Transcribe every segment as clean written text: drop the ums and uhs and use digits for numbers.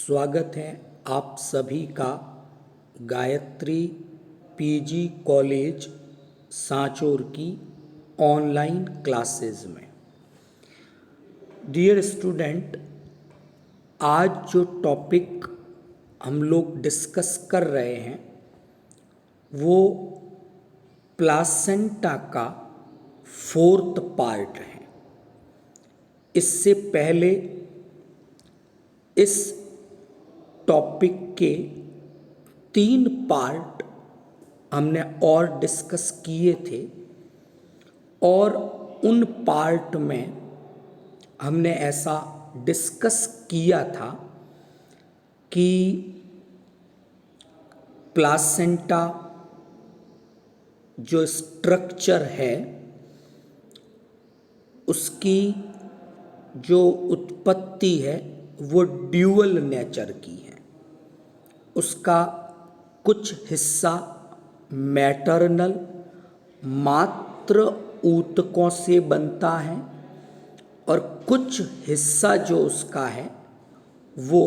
स्वागत है आप सभी का गायत्री पीजी कॉलेज सांचौर की ऑनलाइन क्लासेस में। डियर स्टूडेंट, आज जो टॉपिक हम लोग डिस्कस कर रहे हैं वो प्लासेंटा का 4th पार्ट है। इससे पहले इस टॉपिक के 3 पार्ट हमने और डिस्कस किए थे और उन पार्ट में हमने ऐसा डिस्कस किया था कि प्लासेंटा जो स्ट्रक्चर है उसकी जो उत्पत्ति है वो ड्यूअल नेचर की है। उसका कुछ हिस्सा मैटरनल मात्र ऊतकों से बनता है और कुछ हिस्सा जो उसका है वो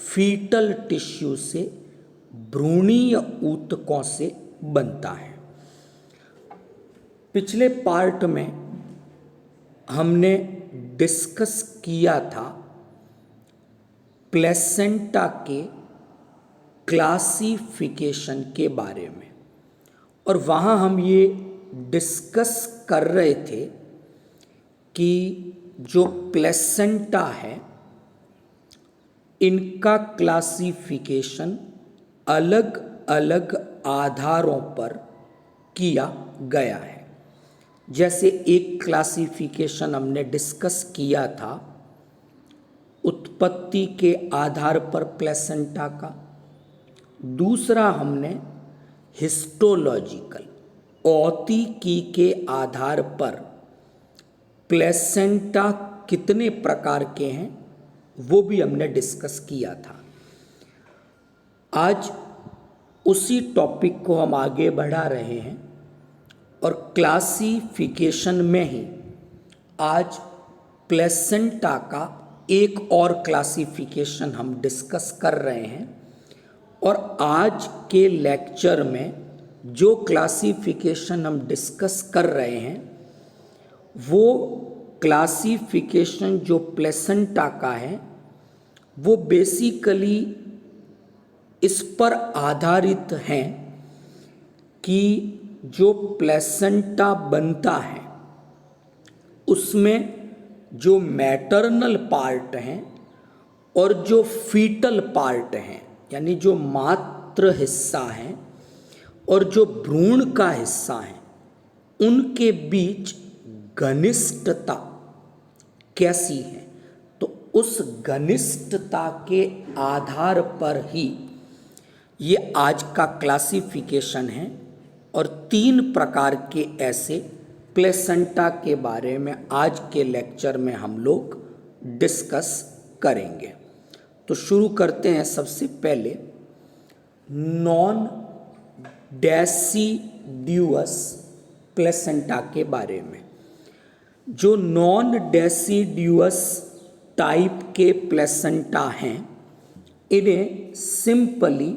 फीटल टिश्यू से भ्रूणीय ऊतकों से बनता है। पिछले पार्ट में हमने डिस्कस किया था प्लेसेंटा के क्लासिफिकेशन के बारे में और वहाँ हम ये डिस्कस कर रहे थे कि जो प्लेसेंटा है इनका क्लासिफिकेशन अलग अलग आधारों पर किया गया है। जैसे एक क्लासिफिकेशन हमने डिस्कस किया था उत्पत्ति के आधार पर प्लेसेंटा का, दूसरा हमने हिस्टोलॉजिकल औतिकी के आधार पर प्लेसेंटा कितने प्रकार के हैं वो भी हमने डिस्कस किया था। आज उसी टॉपिक को हम आगे बढ़ा रहे हैं और क्लासिफिकेशन में ही आज प्लेसेंटा का एक और क्लासिफिकेशन हम डिस्कस कर रहे हैं और आज के लेक्चर में जो क्लासिफिकेशन हम डिस्कस कर रहे हैं वो क्लासिफिकेशन जो प्लेसेंटा का है वो बेसिकली इस पर आधारित हैं कि जो प्लेसेंटा बनता है उसमें जो मैटरनल पार्ट हैं और जो फीटल पार्ट हैं यानी जो मात्र हिस्सा है और जो भ्रूण का हिस्सा है उनके बीच घनिष्ठता कैसी है। तो उस घनिष्ठता के आधार पर ही ये आज का क्लासिफिकेशन है और 3 प्रकार के ऐसे प्लेसेंटा के बारे में आज के लेक्चर में हम लोग डिस्कस करेंगे। तो शुरू करते हैं सबसे पहले नॉन डेसिड्यूअस प्लेसेंटा के बारे में। जो नॉन डेसिड्यूअस टाइप के प्लेसेंटा हैं इन्हें सिंपली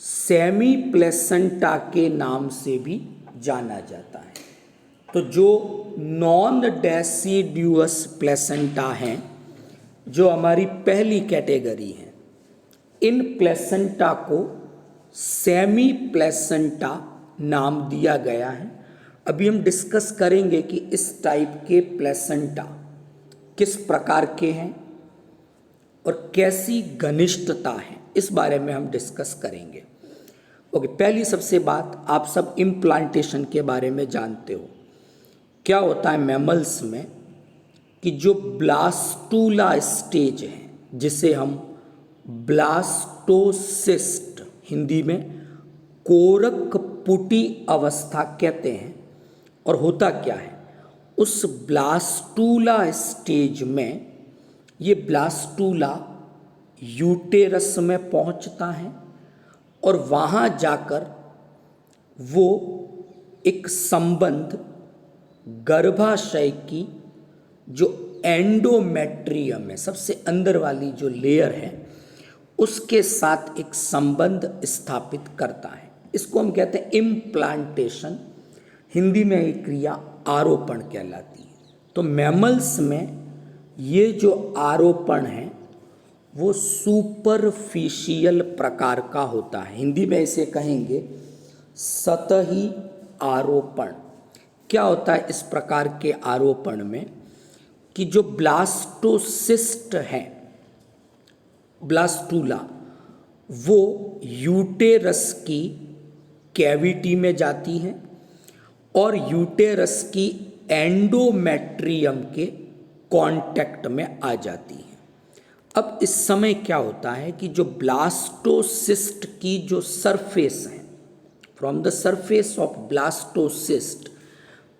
सेमी प्लेसेंटा के नाम से भी जाना जाता है। तो जो नॉन डेसिड्यूअस प्लेसेंटा हैं जो हमारी पहली कैटेगरी है, इन प्लेसेंटा को सेमी प्लेसेंटा नाम दिया गया है। अभी हम डिस्कस करेंगे कि इस टाइप के प्लेसेंटा किस प्रकार के हैं और कैसी घनिष्ठता है इस बारे में हम डिस्कस करेंगे। ओके, पहली सबसे बात, आप सब इम्प्लांटेशन के बारे में जानते हो। क्या होता है मैमल्स में कि जो ब्लास्टूला स्टेज है जिसे हम ब्लास्टोसिस्ट हिंदी में कोरक पुटी अवस्था कहते हैं, और होता क्या है उस ब्लास्टूला स्टेज में ये ब्लास्टूला यूटेरस में पहुंचता है और वहाँ जाकर वो एक संबंध गर्भाशय की जो एंडोमेट्रियम है, सबसे अंदर वाली जो लेयर है, उसके साथ एक संबंध स्थापित करता है। इसको हम कहते हैं इम्प्लांटेशन। हिंदी में ये क्रिया आरोपण कहलाती है। तो मैमल्स में ये जो आरोपण है वो सुपरफिशियल प्रकार का होता है। हिंदी में इसे कहेंगे सतही आरोपण। क्या होता है इस प्रकार के आरोपण में कि जो ब्लास्टोसिस्ट है, ब्लास्टूला, वो यूटेरस की कैविटी में जाती है और यूटेरस की एंडोमेट्रियम के कांटेक्ट में आ जाती है। अब इस समय क्या होता है कि जो ब्लास्टोसिस्ट की जो सरफेस है, from the surface of blastocyst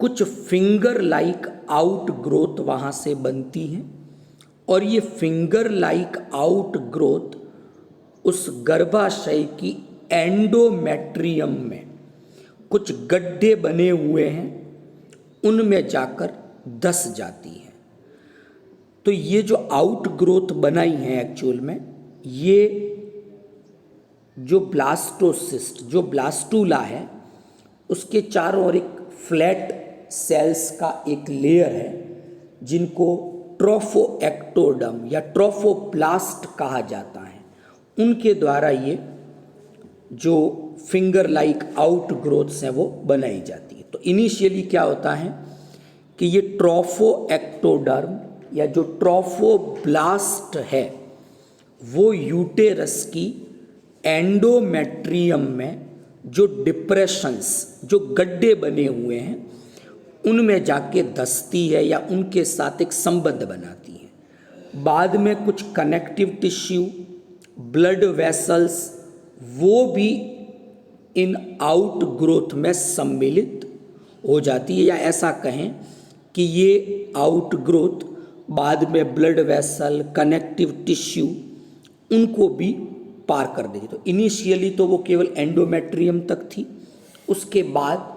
कुछ फिंगर लाइक आउट ग्रोथ वहाँ से बनती हैं और ये फिंगर लाइक आउट ग्रोथ उस गर्भाशय की एंडोमेट्रियम में कुछ गड्ढे बने हुए हैं, उनमें जाकर धंस जाती है। तो ये जो आउट ग्रोथ बनाई है एक्चुअल में, ये जो ब्लास्टोसिस्ट, जो ब्लास्टूला है, उसके चारों ओर एक फ्लैट सेल्स का एक लेयर है जिनको ट्रोफोएक्टोडर्म या ट्रोफोप्लास्ट कहा जाता है। उनके द्वारा ये जो फिंगर लाइक आउट ग्रोथ्स हैं वो बनाई जाती है। तो इनिशियली क्या होता है कि ये ट्रोफोएक्टोडर्म या जो ट्रोफोब्लास्ट है वो यूटेरस की एंडोमेट्रियम में जो डिप्रेशंस, जो गड्ढे बने हुए हैं, उनमें जाके धंसती है या उनके साथ एक संबंध बनाती है। बाद में कुछ कनेक्टिव टिश्यू, ब्लड वेसल्स, वो भी इन आउट ग्रोथ में सम्मिलित हो जाती है, या ऐसा कहें कि ये आउट ग्रोथ बाद में ब्लड वेसल, कनेक्टिव टिश्यू, उनको भी पार कर देगी। तो इनिशियली तो वो केवल एंडोमेट्रियम तक थी, उसके बाद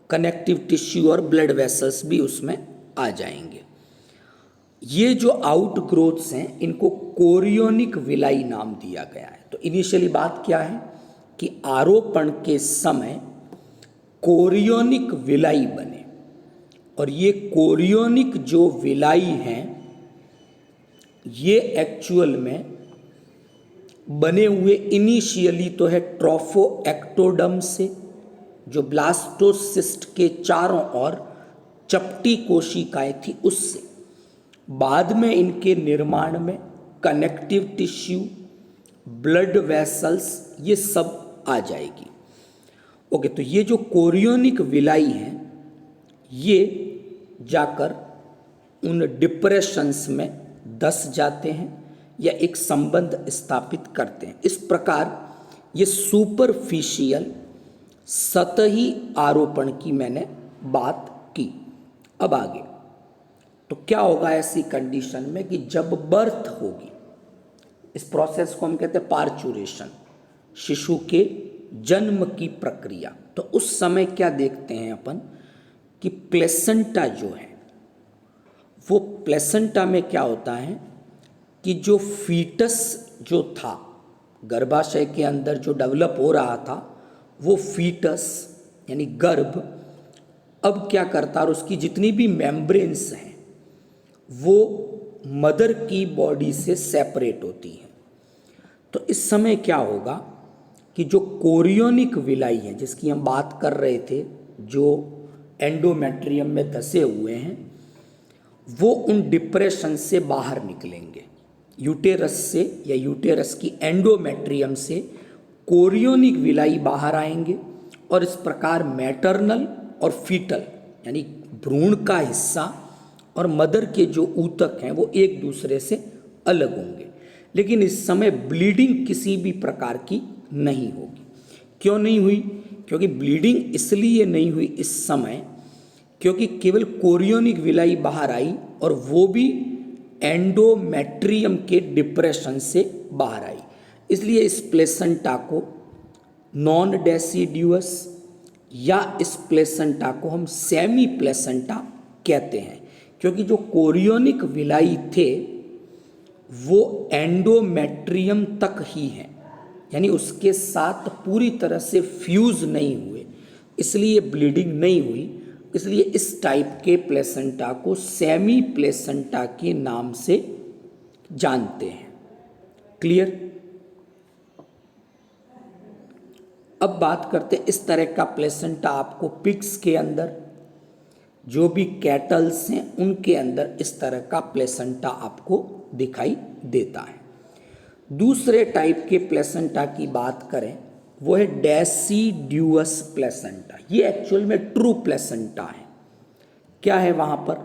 कनेक्टिव टिश्यू और ब्लड वेसल्स भी उसमें आ जाएंगे। ये जो आउट ग्रोथ्स हैं इनको कोरियोनिक विलाई नाम दिया गया है। तो इनिशियली बात क्या है कि आरोपण के समय कोरियोनिक विलाई बने, और ये कोरियोनिक जो विलाई हैं ये एक्चुअल में बने हुए इनिशियली तो है ट्रोफोएक्टोडर्म से, जो ब्लास्टोसिस्ट के चारों ओर चपटी कोशिकाएं थी उससे। बाद में इनके निर्माण में कनेक्टिव टिश्यू, ब्लड वेसल्स, ये सब आ जाएगी। ओके, तो ये जो कोरियोनिक विलाई हैं ये जाकर उन डिप्रेशंस में धंस जाते हैं या एक संबंध स्थापित करते हैं। इस प्रकार ये सुपरफिशियल सतही आरोपण की मैंने बात की। अब आगे तो क्या होगा ऐसी कंडीशन में कि जब बर्थ होगी, इस प्रोसेस को हम कहते हैं पार्चुरेशन, शिशु के जन्म की प्रक्रिया। तो उस समय क्या देखते हैं अपन कि प्लेसेंटा जो है, वो प्लेसेंटा में क्या होता है कि जो फीटस जो था गर्भाशय के अंदर जो डेवलप हो रहा था, वो फीटस यानी गर्भ अब क्या करता है, और उसकी जितनी भी मेम्ब्रेन्स हैं वो मदर की बॉडी से सेपरेट होती हैं। तो इस समय क्या होगा कि जो कोरियोनिक विलाई है जिसकी हम बात कर रहे थे, जो एंडोमेट्रियम में धंसे हुए हैं, वो उन डिप्रेशन से बाहर निकलेंगे। यूटेरस से या यूटेरस की एंडोमेट्रियम से कोरियोनिक विलाई बाहर आएंगे और इस प्रकार मैटरनल और फीटल यानी भ्रूण का हिस्सा और मदर के जो ऊतक हैं वो एक दूसरे से अलग होंगे। लेकिन इस समय ब्लीडिंग किसी भी प्रकार की नहीं होगी। क्यों नहीं हुई? क्योंकि ब्लीडिंग इसलिए नहीं हुई इस समय क्योंकि केवल कोरियोनिक विलाई बाहर आई और वो भी एंडोमेट्रियम के डिप्रेशन से बाहर आई। इसलिए इस प्लेसेंटा को नॉन डेसिडुअस या इस प्लेसेंटा को हम सेमी प्लेसेंटा कहते हैं क्योंकि जो कोरियोनिक विलाई थे वो एंडोमेट्रियम तक ही हैं, यानी उसके साथ पूरी तरह से फ्यूज नहीं हुए, इसलिए ब्लीडिंग नहीं हुई। इसलिए इस टाइप के प्लेसेंटा को सेमी प्लेसेंटा के नाम से जानते हैं। क्लियर? अब बात करते हैं इस तरह का प्लेसेंटा आपको पिग्स के अंदर, जो भी कैटल्स हैं उनके अंदर इस तरह का प्लेसेंटा आपको दिखाई देता है। दूसरे टाइप के प्लेसेंटा की बात करें वो है डेसिड्यूअस प्लेसेंटा। ये एक्चुअल में ट्रू प्लेसेंटा है। क्या है वहाँ पर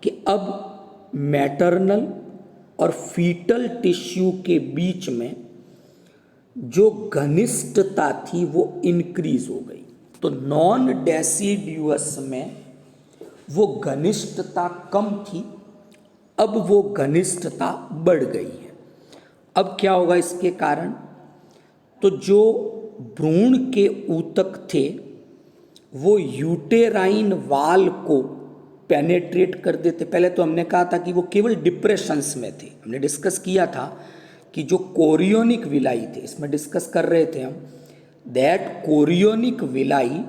कि अब मैटरनल और फीटल टिश्यू के बीच में जो घनिष्ठता थी वो इंक्रीज हो गई। तो नॉन डेसिड्यूअस में वो घनिष्ठता कम थी, अब वो घनिष्ठता बढ़ गई है। अब क्या होगा इसके कारण? तो जो भ्रूण के ऊतक थे वो यूटेराइन वाल को पेनेट्रेट कर देते। पहले तो हमने कहा था कि वो केवल डिप्रेशंस में थे। हमने डिस्कस किया था कि जो कोरियोनिक विलाई थे, इसमें डिस्कस कर रहे थे हम, that chorionic villi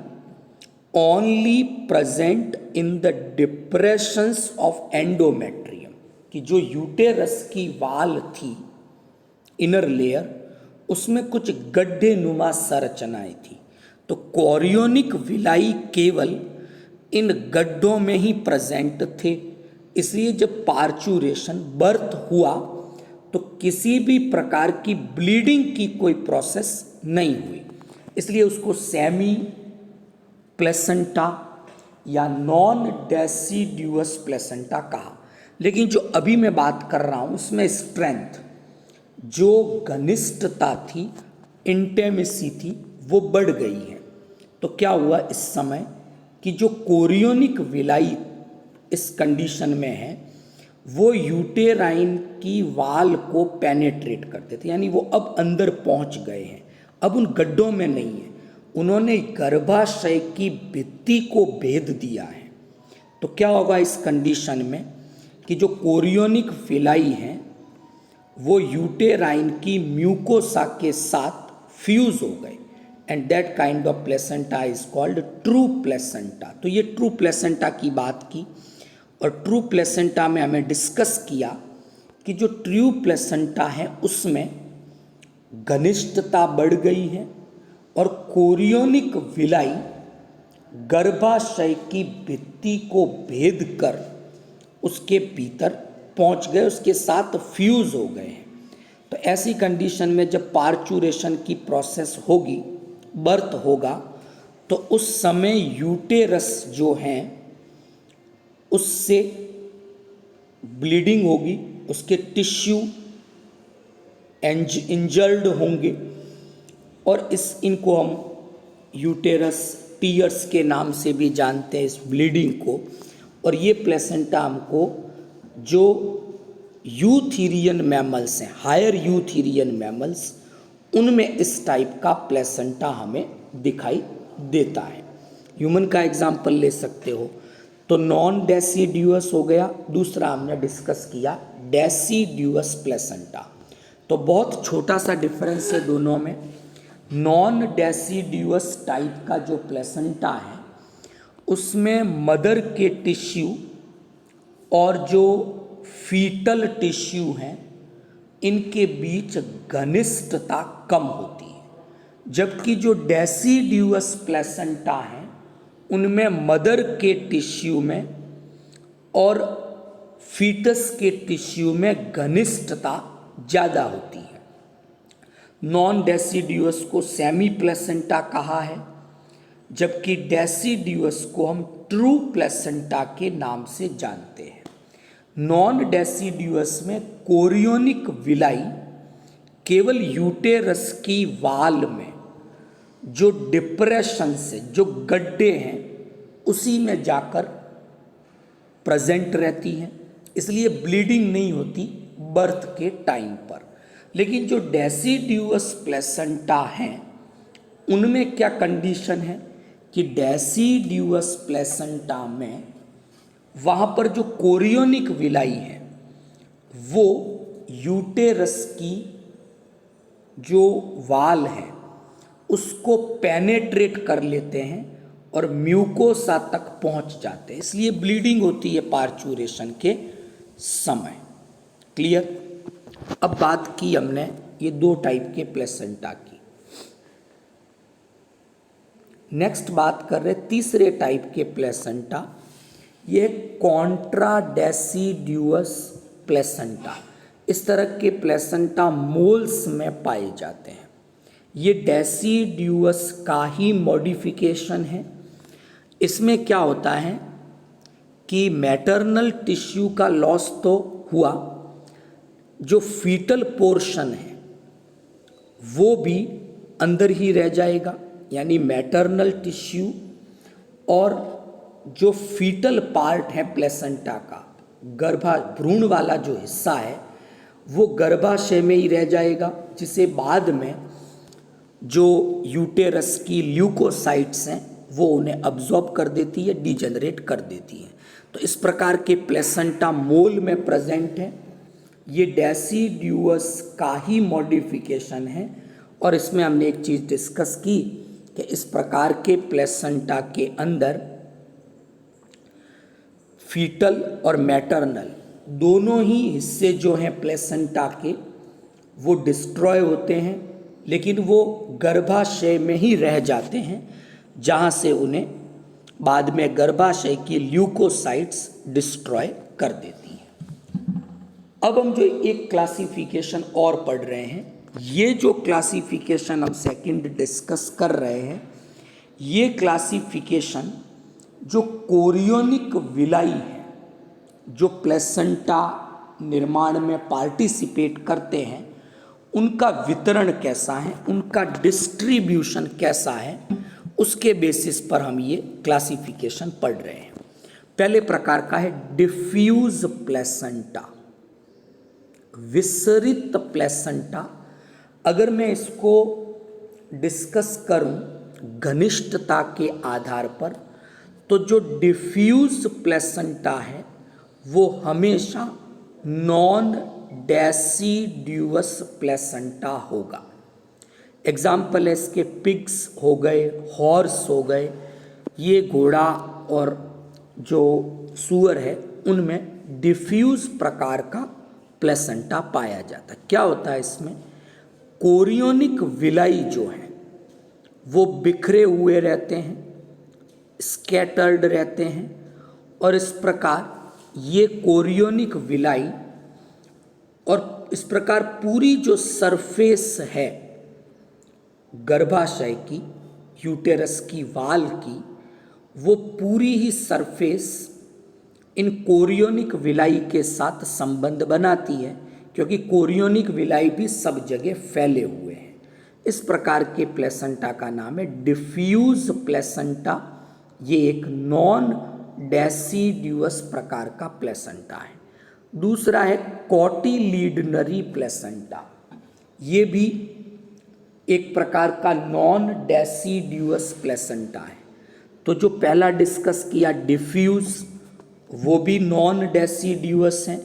only present in the depressions of endometrium, कि जो यूटेरस की वाल थी इनर लेयर, उसमें कुछ गड्ढे नुमा संरचनाएं थी। तो कोरियोनिक विलाई केवल इन गड्ढों में ही प्रेजेंट थे। इसलिए जब पार्चुरेशन बर्थ हुआ तो किसी भी प्रकार की ब्लीडिंग की कोई प्रोसेस नहीं हुई, इसलिए उसको सेमी प्लेसेंटा या नॉन डेसिड्यूअस प्लेसेंटा कहा। लेकिन जो अभी मैं बात कर रहा हूँ उसमें स्ट्रेंथ, जो घनिष्ठता थी, इंटेमेसी थी, वो बढ़ गई है। तो क्या हुआ इस समय कि जो कोरियोनिक विलाई इस कंडीशन में है वो यूटेराइन की वाल को पेनेट्रेट करते थे, यानी वो अब अंदर पहुंच गए हैं, अब उन गड्ढों में नहीं है, उन्होंने गर्भाशय की भित्ति को भेद दिया है। तो क्या होगा इस कंडीशन में कि जो कोरियोनिक विलाई हैं वो यूटेराइन की म्यूकोसा के साथ फ्यूज हो गए, and that kind of placenta is called true placenta. तो ये ट्रू प्लेसेंटा की बात की, और ट्रू प्लेसेंटा में हमें डिस्कस किया कि जो ट्रू प्लेसेंटा है उसमें घनिष्ठता बढ़ गई है और कोरियोनिक विलाई गर्भाशय की भित्ति को भेद कर उसके भीतर पहुंच गए, उसके साथ फ्यूज हो गए हैं। तो ऐसी कंडीशन में जब पार्चुरेशन की प्रोसेस होगी, बर्थ होगा, तो उस समय यूटेरस जो हैं उससे ब्लीडिंग होगी, उसके टिश्यू इंजर्ड होंगे, और इनको हम यूटेरस टीयर्स के नाम से भी जानते हैं, इस ब्लीडिंग को। और ये प्लेसेंटा हमको जो यूथीरियन मैमल्स हैं, हायर यूथीरियन मैमल्स, उनमें इस टाइप का प्लेसेंटा हमें दिखाई देता है। ह्यूमन का एग्जाम्पल ले सकते हो। तो नॉन डेसिड्यूअस हो गया, दूसरा हमने डिस्कस किया डेसिड्यूअस प्लेसेंटा। तो बहुत छोटा सा डिफरेंस है दोनों में। नॉन डेसिड्यूअस टाइप का जो प्लेसेंटा है उसमें मदर के टिश्यू और जो फीटल टिश्यू हैं इनके बीच घनिष्ठता कम होती है, जबकि जो डेसिड्यूअस प्लेसेंटा हैं उनमें मदर के टिश्यू में और फीटस के टिश्यू में घनिष्ठता ज़्यादा होती है। नॉन डेसिड्यूअस को सेमी प्लेसेंटा कहा है, जबकि डेसिड्यूअस को हम ट्रू प्लेसेंटा के नाम से जानते हैं। नॉन डेसिड्यूअस में कोरियोनिक विलाई केवल यूटेरस की वाल में जो डिप्रेशन से, जो गड्ढे हैं, उसी में जाकर प्रेजेंट रहती हैं, इसलिए ब्लीडिंग नहीं होती बर्थ के टाइम पर। लेकिन जो डेसिड्यूअस प्लेसेंटा हैं उनमें क्या कंडीशन है कि डेसिड्यूअस प्लेसेंटा में वहाँ पर जो कोरियोनिक विलाई है वो यूटेरस की जो वाल है उसको पेनेट्रेट कर लेते हैं और म्यूकोसा तक पहुंच जाते हैं, इसलिए ब्लीडिंग होती है पार्चुरेशन के समय। क्लियर। अब बात की हमने ये दो टाइप के प्लेसेंटा की। नेक्स्ट बात कर रहे तीसरे टाइप के प्लेसेंटा, ये कॉन्ट्राडेसिड्यूअस प्लेसेंटा। इस तरह के प्लेसेंटा मोल्स में पाए जाते हैं। ये डेसिड्यूअस का ही मॉडिफिकेशन है। इसमें क्या होता है कि मैटरनल टिश्यू का लॉस तो हुआ, जो फीटल पोर्शन है वो भी अंदर ही रह जाएगा, यानी मैटरनल टिश्यू और जो फीटल पार्ट है प्लेसेंटा का, भ्रूण वाला जो हिस्सा है वो गर्भाशय में ही रह जाएगा, जिसे बाद में जो यूटेरस की ल्यूकोसाइट्स हैं वो उन्हें अब्जॉर्ब कर देती है, डिजेनरेट कर देती है। तो इस प्रकार के प्लेसेंटा मोल में प्रेजेंट है। ये डेसिड्यूअस का ही मॉडिफिकेशन है। और इसमें हमने एक चीज़ डिस्कस की कि इस प्रकार के प्लेसेंटा के अंदर फीटल और मैटरनल दोनों ही हिस्से जो हैं प्लेसेंटा के वो डिस्ट्रॉय होते हैं, लेकिन वो गर्भाशय में ही रह जाते हैं, जहाँ से उन्हें बाद में गर्भाशय की ल्यूकोसाइट्स डिस्ट्रॉय कर देती हैं। अब हम जो एक क्लासिफिकेशन और पढ़ रहे हैं, ये जो क्लासिफिकेशन हम सेकंड डिस्कस कर रहे हैं, ये क्लासिफिकेशन जो कोरियोनिक विलाई है, जो प्लेसेंटा निर्माण में पार्टिसिपेट करते हैं, उनका वितरण कैसा है, उनका डिस्ट्रीब्यूशन कैसा है, उसके बेसिस पर हम ये क्लासिफिकेशन पढ़ रहे हैं। पहले प्रकार का है डिफ्यूज प्लेसेंटा, विसरित प्लेसेंटा। अगर मैं इसको डिस्कस करूं घनिष्ठता के आधार पर, तो जो डिफ्यूज प्लेसेंटा है वो हमेशा नॉन डेसिड्यूअस प्लेसेंटा होगा। एग्जाम्पल है इसके पिग्स हो गए, हॉर्स हो गए, ये घोड़ा और जो सूअर है उनमें डिफ्यूज प्रकार का प्लेसेंटा पाया जाता है। क्या होता है इसमें, कोरियोनिक विलाई जो है वो बिखरे हुए रहते हैं, स्कैटर्ड रहते हैं, और इस प्रकार ये कोरियोनिक विलाई और इस प्रकार पूरी जो सरफेस है गर्भाशय की, यूटेरस की वाल की, वो पूरी ही सरफेस इन कोरियोनिक विलाई के साथ संबंध बनाती है, क्योंकि कोरियोनिक विलाई भी सब जगह फैले हुए हैं। इस प्रकार के प्लेसेंटा का नाम है डिफ्यूज प्लेसेंटा। ये एक नॉन डेसिड्यूअस प्रकार का प्लेसेंटा है। दूसरा है कॉटिलीडनरी प्लेसेंटा। ये भी एक प्रकार का नॉन डेसिड्यूअस प्लेसेंटा है। तो जो पहला डिस्कस किया डिफ्यूज, वो भी नॉन डेसिड्यूअस है।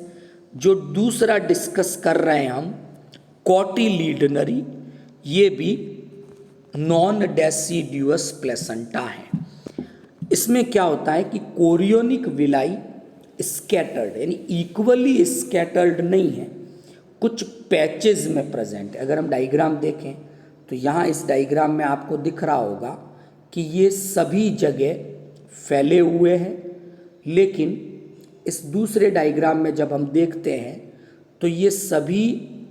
जो दूसरा डिस्कस कर रहे हैं हम कॉटिलीडनरी, ये भी नॉन डेसिड्यूअस प्लेसेंटा है। इसमें क्या होता है कि कोरियोनिक विलाई स्कैटर्ड, यानी इक्वली स्कैटर्ड नहीं है, कुछ पैचेस में प्रेजेंट है। अगर हम डायग्राम देखें तो यहाँ इस डायग्राम में आपको दिख रहा होगा कि ये सभी जगह फैले हुए हैं, लेकिन इस दूसरे डायग्राम में जब हम देखते हैं तो ये सभी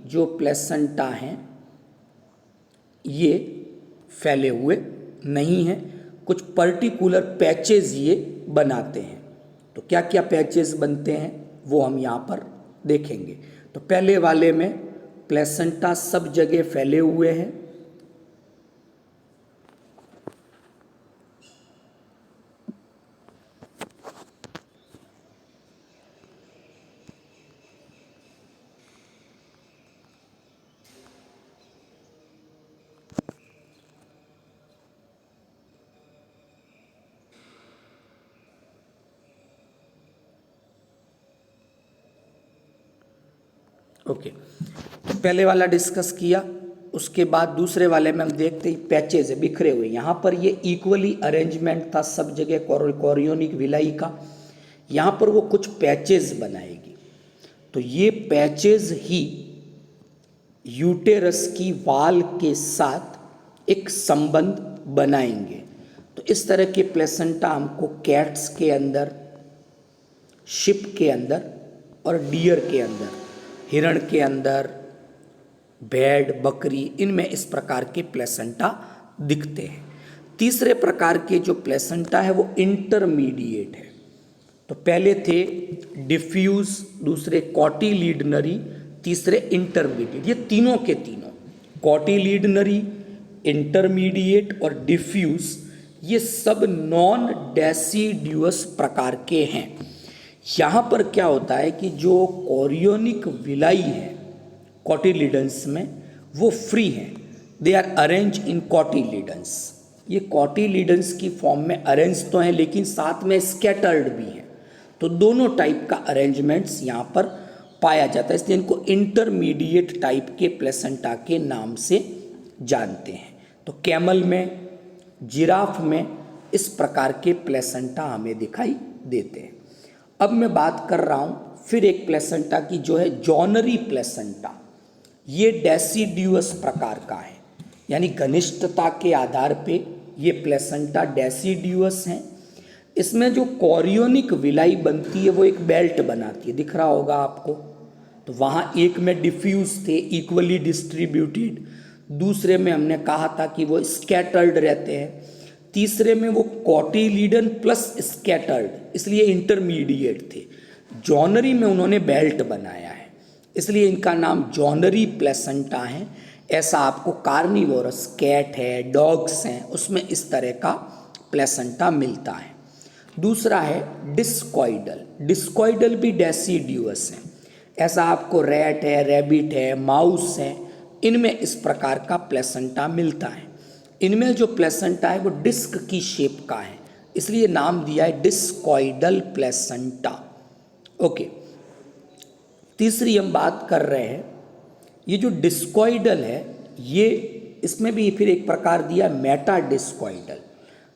जो प्लेसेंटा हैं ये फैले हुए नहीं हैं, कुछ पर्टिकुलर पैचेस ये बनाते हैं। तो क्या क्या पैचेस बनते हैं वो हम यहाँ पर देखेंगे। तो पहले वाले में प्लेसेंटा सब जगह फैले हुए हैं, ओके, तो पहले वाला डिस्कस किया, उसके बाद दूसरे वाले में हम देखते ही पैचेज है बिखरे हुए। यहाँ पर ये इक्वली अरेंजमेंट था सब जगह कोरियोनिक विलाई का, यहाँ पर वो कुछ पैचेज बनाएगी। तो ये पैचेज ही यूटेरस की वाल के साथ एक संबंध बनाएंगे। तो इस तरह के प्लेसेंटा हमको कैट्स के अंदर, शिप के अंदर और डियर के अंदर, हिरण के अंदर, भेड़, बकरी, इनमें इस प्रकार के प्लेसेंटा दिखते हैं। तीसरे प्रकार के जो प्लेसेंटा है वो इंटरमीडिएट है। तो पहले थे डिफ्यूज, दूसरे कॉटिलिडनरी, तीसरे इंटरमीडिएट। ये तीनों के तीनों कॉटिलिडनरी, इंटरमीडिएट और डिफ्यूज, ये सब नॉन डेसिड्यूअस प्रकार के हैं। यहाँ पर क्या होता है कि जो कोरियोनिक विलाई है कॉटिलिडन्स में, वो फ्री हैं, they are arrange in cotyledons. ये कॉटिलिडन्स की फॉर्म में अरेंज तो हैं लेकिन साथ में स्कैटर्ड भी हैं। तो दोनों टाइप का अरेंजमेंट्स यहाँ पर पाया जाता है, इसलिए इनको इंटरमीडिएट टाइप के प्लेसेंटा के नाम से जानते हैं। तो कैमल में, जिराफ में इस प्रकार के प्लेसेंटा हमें दिखाई देते हैं। अब मैं बात कर रहा हूँ फिर एक प्लेसेंटा की जो है जॉनरी प्लेसेंटा। ये डेसिड्यूअस प्रकार का है, यानी घनिष्ठता के आधार पे ये प्लेसेंटा डेसिड्यूअस हैं। इसमें जो कोरियोनिक विलाई बनती है वो एक बेल्ट बनाती है, दिख रहा होगा आपको। तो वहाँ एक में डिफ्यूज थे, इक्वली डिस्ट्रीब्यूटेड, दूसरे में हमने कहा था कि वो स्कैटर्ड रहते हैं, तीसरे में वो कॉटिलिडन प्लस स्कैटर्ड, इसलिए इंटरमीडिएट थे। जॉनरी में उन्होंने बेल्ट बनाया है, इसलिए इनका नाम जॉनरी प्लेसेंटा है। ऐसा आपको कार्निवोरस कैट है, डॉग्स हैं, उसमें इस तरह का प्लेसेंटा मिलता है। दूसरा है डिस्कॉइडल। डिस्कॉइडल भी डेसिड्यूअस है, ऐसा आपको रैट है, रैबिट है, माउस है, इनमें इस प्रकार का प्लेसेंटा मिलता है। इनमें जो प्लेसेंटा है वो डिस्क की शेप का है, इसलिए नाम दिया है डिस्कॉइडल प्लेसेंटा। ओके, तीसरी हम बात कर रहे हैं, ये जो डिस्कॉइडल है ये, इसमें भी फिर एक प्रकार दिया मेटा डिस्कॉइडल।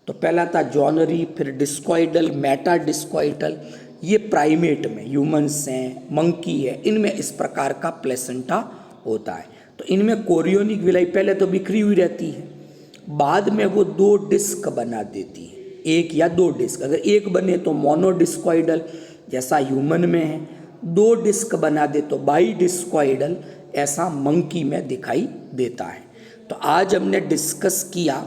तो पहला था जॉनरी, फिर डिस्कॉइडल, मेटा डिस्कॉइडल। ये प्राइमेट में, ह्यूमंस हैं, मंकी है, इनमें इस प्रकार का प्लेसेंटा होता है। तो इनमें कोरियोनिक विलाई पहले तो बिखरी हुई रहती है, बाद में वो दो डिस्क बना देती है, एक या दो डिस्क। अगर एक बने तो मोनोडिस्कॉइडल जैसा ह्यूमन में है, दो डिस्क बना दे तो बाई डिस्कॉइडल, ऐसा मंकी में दिखाई देता है। तो आज हमने डिस्कस किया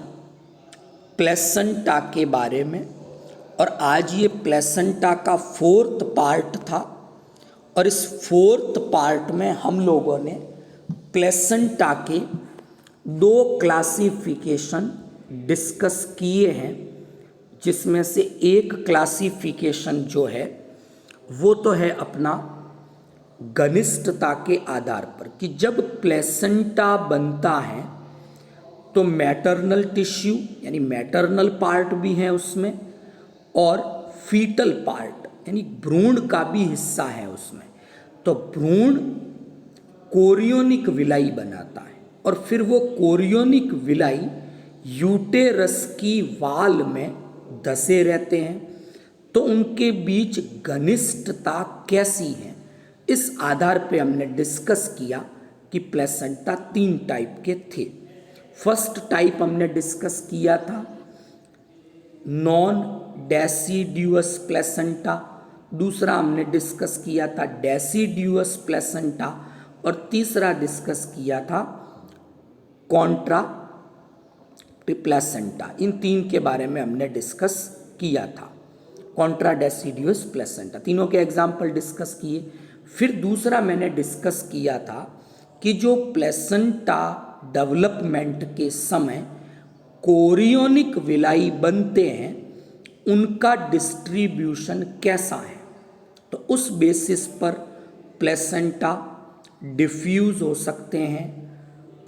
प्लेसेंटा के बारे में, और आज ये प्लेसेंटा का 4th पार्ट था। और इस 4th पार्ट में हम लोगों ने प्लेसेंटा के 2 क्लासिफिकेशन डिस्कस किए हैं, जिसमें से एक क्लासिफिकेशन जो है वो तो है अपना घनिष्ठता के आधार पर, कि जब प्लेसेंटा बनता है तो मैटरनल टिश्यू यानी मैटरनल पार्ट भी है उसमें, और फीटल पार्ट यानी भ्रूण का भी हिस्सा है उसमें। तो भ्रूण कोरियोनिक विलाई बनाता है, और फिर वो कोरियोनिक विलाई यूटेरस की वाल में धसे रहते हैं। तो उनके बीच घनिष्ठता कैसी है, इस आधार पे हमने डिस्कस किया कि प्लेसेंटा 3 टाइप के थे। फर्स्ट टाइप हमने डिस्कस किया था नॉन डेसिड्यूअस प्लेसेंटा, दूसरा हमने डिस्कस किया था डेसिड्यूअस प्लेसेंटा, और तीसरा डिस्कस किया था कॉन्ट्रा प्लेसेंटा। इन 3 के बारे में हमने डिस्कस किया था। कॉन्ट्रा डेसिड्यूअस प्लेसेंटा, तीनों के एग्जाम्पल डिस्कस किए। फिर दूसरा मैंने डिस्कस किया था कि जो प्लेसेंटा डेवलपमेंट के समय कोरियोनिक विलाई बनते हैं उनका डिस्ट्रीब्यूशन कैसा है। तो उस बेसिस पर प्लेसेंटा डिफ्यूज हो सकते हैं,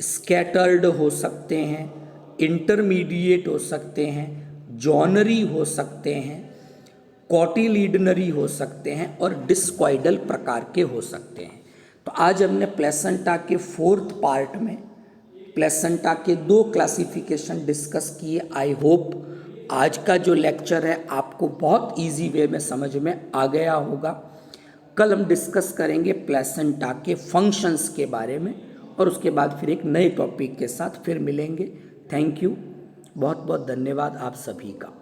स्कैटर्ड हो सकते हैं, इंटरमीडिएट हो सकते हैं, जॉनरी हो सकते हैं, कॉटिलिडनरी हो सकते हैं, और डिस्कॉइडल प्रकार के हो सकते हैं। तो आज हमने प्लेसेंटा के 4th पार्ट में प्लेसेंटा के 2 क्लासिफिकेशन डिस्कस किए। आई होप आज का जो लेक्चर है आपको बहुत इजी वे में समझ में आ गया होगा। कल हम डिस्कस करेंगे प्लेसेंटा के फंक्शंस के बारे में और उसके बाद फिर एक नए टॉपिक के साथ फिर मिलेंगे। थैंक यू, बहुत बहुत धन्यवाद आप सभी का।